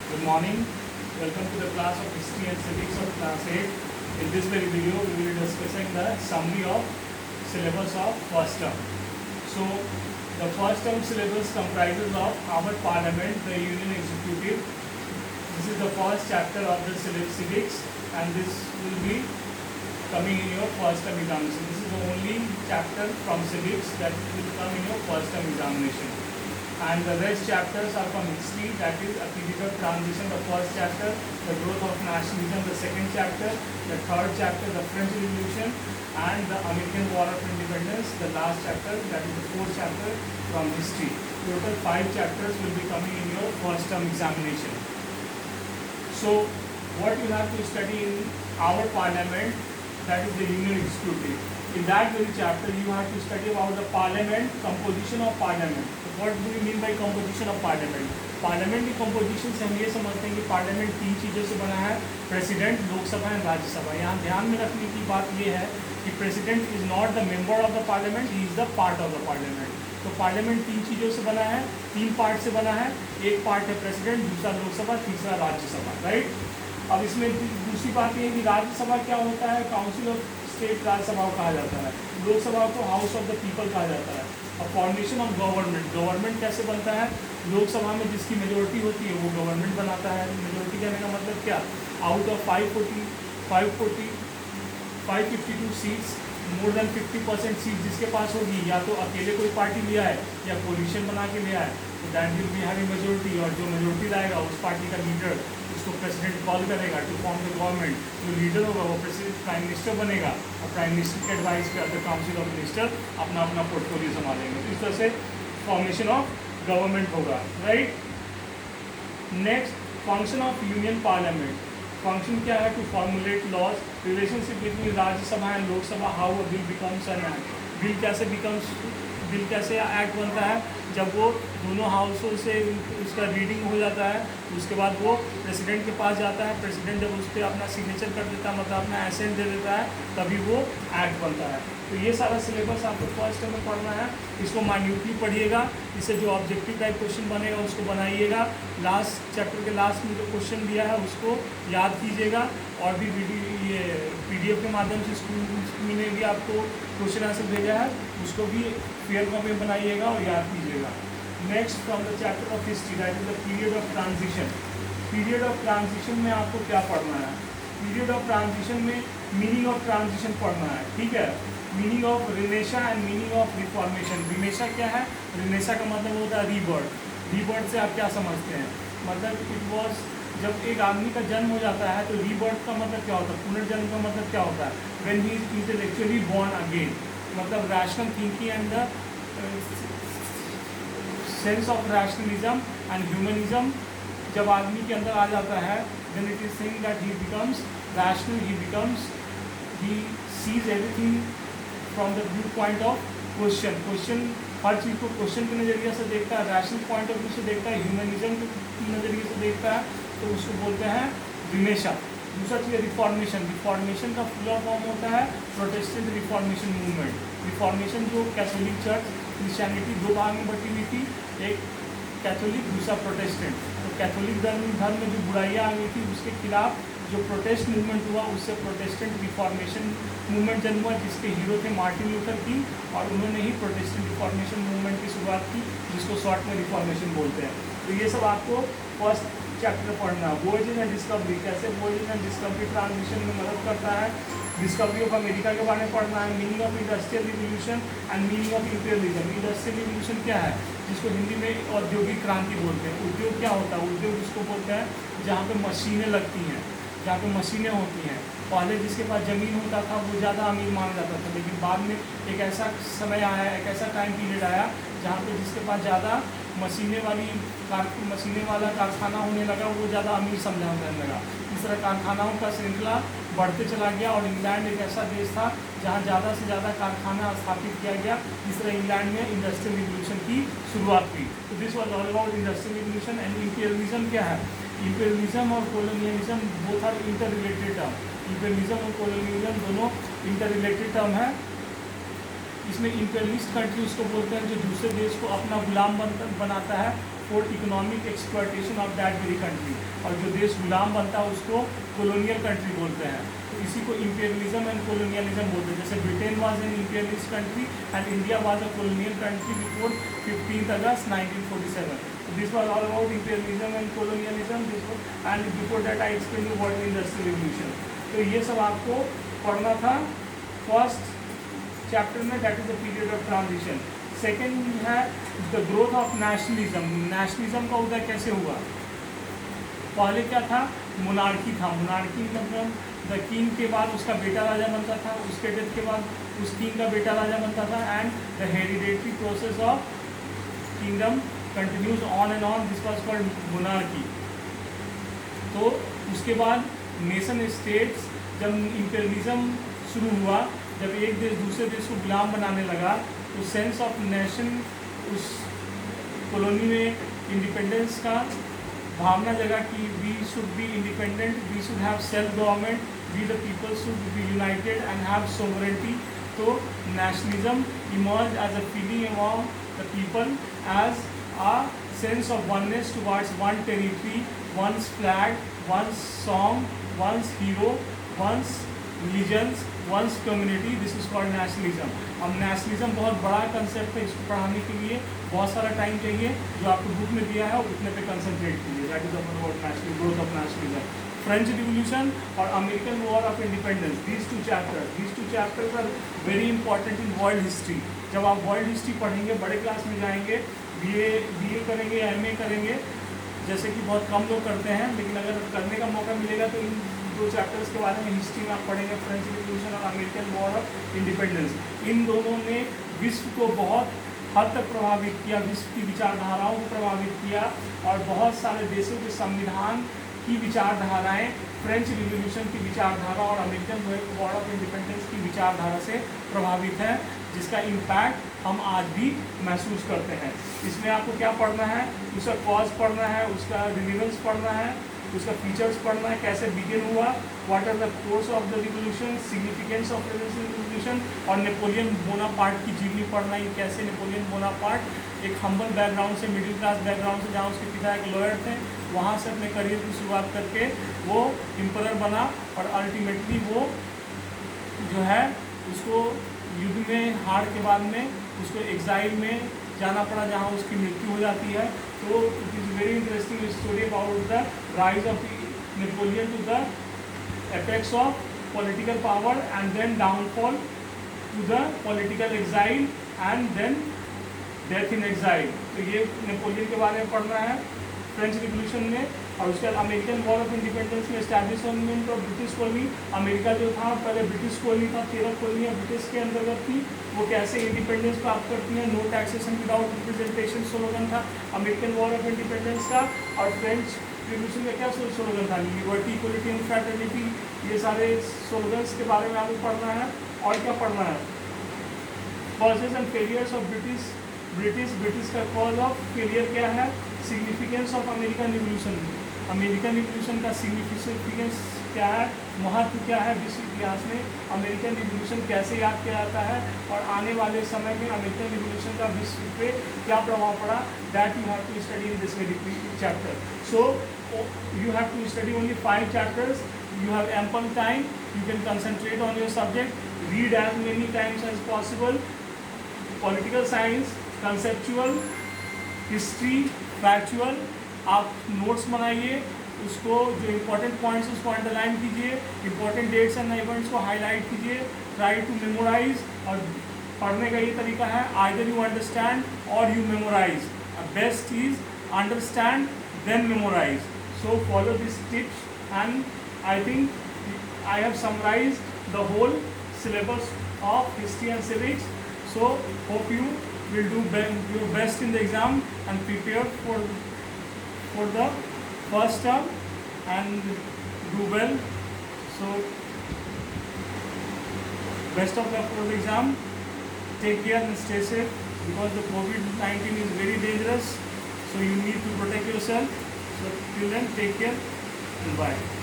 Good morning. Welcome to the class of History and Civics of Class 8. In this very video, we will be discussing the summary of syllabus of first term. So, the first term syllabus comprises of our Parliament, the Union Executive. This is the first chapter of the civics, and this will be coming in your first term examination. This is the only chapter from civics that will come in your first term examination. And the rest chapters are from history, that is a period of transition, the first chapter, the growth of nationalism, the second chapter, the third chapter, the French Revolution, and the American War of Independence, the last chapter, that is the fourth chapter from history. Total 5 chapters will be coming in your first term examination. So, what you have to study in our Parliament, that is the Union Executive. In that very chapter, you have to study about the Parliament, composition of Parliament. So what do you mean by composition of Parliament? Parliament की composition से हम ये समझते हैं कि parliament 3 चीज़ों से बना है, प्रेसिडेंट, लोकसभा एंड राज्यसभा। यहाँ ध्यान में रखने की बात ये है कि president is not the member of the parliament, he is the part of the parliament. तो पार्लियामेंट 3 चीज़ों से बना है, 3 पार्ट से बना है। एक पार्ट है प्रेसिडेंट, दूसरा लोकसभा, तीसरा राज्यसभा, राइट। अब इसमें दूसरी बात ये है कि राज्यसभा क्या होता है, काउंसिल ऑफ स्टेट राज्यसभा को कहा जाता है, लोकसभा को हाउस ऑफ द पीपल कहा जाता है। और फॉर्मेशन ऑफ गवर्नमेंट, गवर्नमेंट कैसे बनता है, लोकसभा में जिसकी मेजोरिटी होती है वो गवर्नमेंट बनाता है। मेजोरिटी कहने का मतलब क्या, out of 552 seats, more than 50% seat जिसके पास होगी, या तो अकेले कोई पार्टी लिया है या कोलिशन बना के लिया है, तो that will be having majority. और जो मेजोरिटी लाएगा उस पार्टी का लीडर उसको प्रेसिडेंट कॉल करेगा टू फॉर्म द गवर्नमेंट। जो लीडर होगा वो प्रेसिडेंट प्राइम मिनिस्टर बनेगा, और प्राइम मिनिस्टर के एडवाइस पे द काउंसिल ऑफ मिनिस्टर अपना अपना पोर्टफोलियो संभालेंगे। तो इस तरह से फॉर्मेशन ऑफ गवर्नमेंट होगा, right. Next, function of union parliament. Function क्या है, to formulate laws, relationship between Rajya Sabha and Lok Sabha, how a bill becomes an act. Bill कैसे एक्ट बनता है, जब वो दोनों हाउसों से उसका रीडिंग हो जाता है, उसके बाद वो प्रेसिडेंट के पास जाता है। प्रेसिडेंट जब उस पर अपना सिग्नेचर कर देता है, मतलब अपना एसेंट दे देता है, तभी वो एक्ट बनता है। तो ये सारा सिलेबस आपको फर्स्ट टर्म में पढ़ना है, इसको माइन्यूटली पढ़िएगा। इससे जो ऑब्जेक्टिव टाइप क्वेश्चन बनेगा उसको बनाइएगा। लास्ट चैप्टर के लास्ट में जो क्वेश्चन दिया है उसको याद कीजिएगा, और भी ये PDF के माध्यम से स्कूल ने भी आपको क्वेश्चन आंसर भेजा है, उसको भी फेयर कॉपी में बनाइएगा और याद कीजिएगा। Next, from the chapter of history, that is the period of transition. Period of transition में आपको क्या पढ़ना है, पीरियड ऑफ ट्रांजिशन में मीनिंग ऑफ ट्रांजिशन पढ़ना है, ठीक है। Meaning of renaissance and meaning of reformation. Renaissance क्या है, रिनेशा का मतलब होता है रीबर्थ। रीबर्थ से आप क्या समझते हैं, मतलब इट वॉज, जब एक आदमी का जन्म हो जाता है तो रीबर्थ का मतलब क्या होता है, पुनर्जन्म का मतलब क्या होता है, when he is intellectually born again, मतलब rational thinking and the sense of rationalism and humanism जब आदमी के अंदर आ जाता है, then it is saying that he becomes rational, he sees everything from the view point of question. हर चीज़ को क्वेश्चन के नज़रिए से देखता है, रैशनल पॉइंट ऑफ व्यू से देखता है, ह्यूमनिज्म के नज़रिए से देखता है, तो उसको बोलते हैं रिनेशा। दूसरा चीज़ है रिफॉर्मेशन। रिफॉर्मेशन का फुल फॉर्म होता है प्रोटेस्टेंट रिफॉर्मेशन मूवमेंट। रिफॉर्मेशन जो कैथोलिक चर्च, क्रिश्चियनिटी 2 भाग में बटी हुई थी, एक कैथोलिक, दूसरा प्रोटेस्टेंट। तो कैथोलिक धर्म में जो बुराइयाँ आ गई थी उसके खिलाफ जो प्रोटेस्ट मूवमेंट हुआ, उससे प्रोटेस्टेंट रिफॉर्मेशन मूवमेंट जन्म हुआ, जिसके हीरो थे मार्टिन लूथर किंग, और उन्होंने ही प्रोटेस्टेंट रिफॉर्मेशन मूवमेंट की शुरुआत की, जिसको शॉर्ट में रिफॉर्मेशन बोलते हैं। तो ये सब आपको फर्स्ट चैप्टर पढ़ना। वॉयेजेस एंड डिस्कवरी, कैसे वॉयेजेस एंड डिस्कवरी ट्रांजिशन में मदद करता है। डिस्कवरी ऑफ अमेरिका के बारे में पढ़ना है। Meaning of industrial revolution and meaning of imperialism. Industrial revolution क्या है, जिसको हिंदी में औद्योगिक क्रांति बोलते हैं। उद्योग क्या होता है, उद्योग जिसको बोलते हैं जहाँ पे मशीनें लगती हैं, जहाँ पे मशीनें होती हैं। पहले जिसके पास ज़मीन होता था वो ज़्यादा अमीर माना जाता था, लेकिन बाद में एक ऐसा समय आया, एक ऐसा टाइम पीरियड आया जहाँ पे जिसके पास ज़्यादा मशीनें वाला कारखाना होने लगा, वो ज़्यादा अमीर समझा जाने लगा। इस तरह कारखानाओं का श्रृंखला बढ़ते चला गया, और इंग्लैंड एक ऐसा देश था जहाँ ज़्यादा से ज़्यादा कारखाना स्थापित किया गया। इस तरह इंग्लैंड में इंडस्ट्रियल रिवोल्यूशन की शुरुआत हुई। तो this was all about industrial revolution. And imperialism क्या है, इंपीरियलिज्म और colonialism both are interrelated term. Imperialism और कोलोनियलिज्म दोनों इंटर रिलेटेड टर्म है। इसमें इंपीरियलिस्ट कंट्री उसको बोलते हैं जो दूसरे देश को अपना गुलाम बनाता है। For economic exploitation of that very country. और जो देश गुलाम बनता है उसको कॉलोनियल कंट्री बोलते हैं। तो इसी को इंपीरियलिज्म एंड कॉलोनियलिज्म बोलते हैं। जैसे Britain was an imperialist country and India was a colonial country before 15 August 1947। This was all about imperialism and colonialism, and before that I explain the world industrial revolution. तो ये सब आपको पढ़ना था first chapter में, that is the period of transition. Second है the growth of nationalism. Nationalism का उदय कैसे हुआ? पहले क्या था? मोनार्की था। मोनार्की मतलब द किंग के बाद उसका बेटा राजा बनता था, उसके डेथ के बाद उस किंग का बेटा राजा बनता था, and the hereditary process of kingdom continues on and on, this was called monarchy. तो उसके बाद नेशन स्टेट्स, जब इंपीरियलिज्म शुरू हुआ, जब एक देश दूसरे देश को गुलाम बनाने लगा, तो सेंस ऑफ नेशन उस कॉलोनी में इंडिपेंडेंस का भावना जगह कि we should be independent, we should have self government, we the people should be united and have sovereignty. तो nationalism emerge as a feeling among the people as a sense of oneness towards one territory, once flag, once song, once hero, once religions, once community, this is called nationalism. अब nationalism बहुत बड़ा concept है, इसको पढ़ाने के लिए बहुत सारा टाइम चाहिए। जो आपको बुक में दिया है उतने पे कंसंट्रेट कीजिए। That is about national growth of nationalism. French revolution और American war of independence, these two chapters are very important in world history. जब आप वर्ल्ड हिस्ट्री पढ़ेंगे, बड़े क्लास में जाएंगे, बीए करेंगे, एमए करेंगे, जैसे कि बहुत कम लोग करते हैं, लेकिन अगर करने का मौका मिलेगा तो इन दो चैप्टर्स के बारे में हिस्ट्री में आप पढ़ेंगे, फ्रेंच रिवोल्यूशन और अमेरिकन वॉर ऑफ इंडिपेंडेंस। इन दोनों ने विश्व को बहुत हद तक प्रभावित किया, विश्व की विचारधाराओं को प्रभावित किया, और बहुत सारे देशों के संविधान की विचारधाराएं फ्रेंच रिवोल्यूशन की विचारधारा और अमेरिकन वॉर ऑफ इंडिपेंडेंस की विचारधारा से प्रभावित है, जिसका इम्पैक्ट हम आज भी महसूस करते हैं। इसमें आपको क्या पढ़ना है? उसका कॉज पढ़ना है, उसका रिलेवेंस पढ़ना है, उसका फीचर्स पढ़ना है, कैसे बिगिन हुआ, what are the course of the revolution, significance of revolution, और नेपोलियन बोनापार्ट की जीवनी पढ़ना है। कैसे नेपोलियन बोनापार्ट एक हम्बल बैकग्राउंड से, मिडिल क्लास बैकग्राउंड से, जहाँ उसके पिता एक लॉयर थे, वहाँ से अपने करियर की शुरुआत करके वो एम्परर बना, और अल्टीमेटली वो जो है उसको युद्ध में हार के बाद में उसको एग्जाइल में जाना पड़ा, जहाँ उसकी मृत्यु हो जाती है। तो it is very interesting story about the rise of Napoleon to the apex of political power and then downfall to the political exile and then death in exile. तो ये नेपोलियन के बारे में पढ़ना है फ्रेंच रिवोल्यूशन में। और उसके बाद अमेरिकन वॉर ऑफ इंडिपेंडेंस में establishment of British colony. America जो था पहले ब्रिटिश कॉलोनी था, 13 कॉलोनियाँ ब्रिटिश के अंतर्गत थी, वो कैसे इंडिपेंडेंस प्राप्त करती हैं। No taxation without representation slogan था अमेरिकन वॉर ऑफ इंडिपेंडेंस का। और फ्रेंच रिवोल्यूशन का क्या स्लोगन था? Liberty, equality and fraternity. ये सारे स्लोगन्स के बारे में आपको पढ़ना है। और क्या पढ़ना है? Causes and failures of British का कॉज ऑफ फेलियर क्या है। Significance of American revolution, American revolution का सिग्निफिकेंस क्या है, महत्व क्या है विश्व इतिहास में, अमेरिकन रिवोल्यूशन कैसे याद किया जाता है, और आने वाले समय में अमेरिकन रिवोल्यूशन का विश्व पे क्या प्रभाव पड़ा। That you have to study in this very chapter. So you have to study only 5 chapters. You have ample time. You can concentrate on your subject. Read as many times as possible. Political science, conceptual, history, factual. आप notes बनाइए, उसको जो important points उसको underline कीजिए, important dates and events को highlight कीजिए, try to memorize. और पढ़ने का ये तरीका है, आइदर यू अंडरस्टैंड और you memorize. Best is understand then memorize. So follow these tips, and I think I have summarized the whole syllabus of history and civics. So hope you will do your best in the exam and prepare for the first term and do well. So best of luck for the exam. Take care and stay safe, because the COVID-19 is very dangerous. So you need to protect yourself. So till then, take care and bye.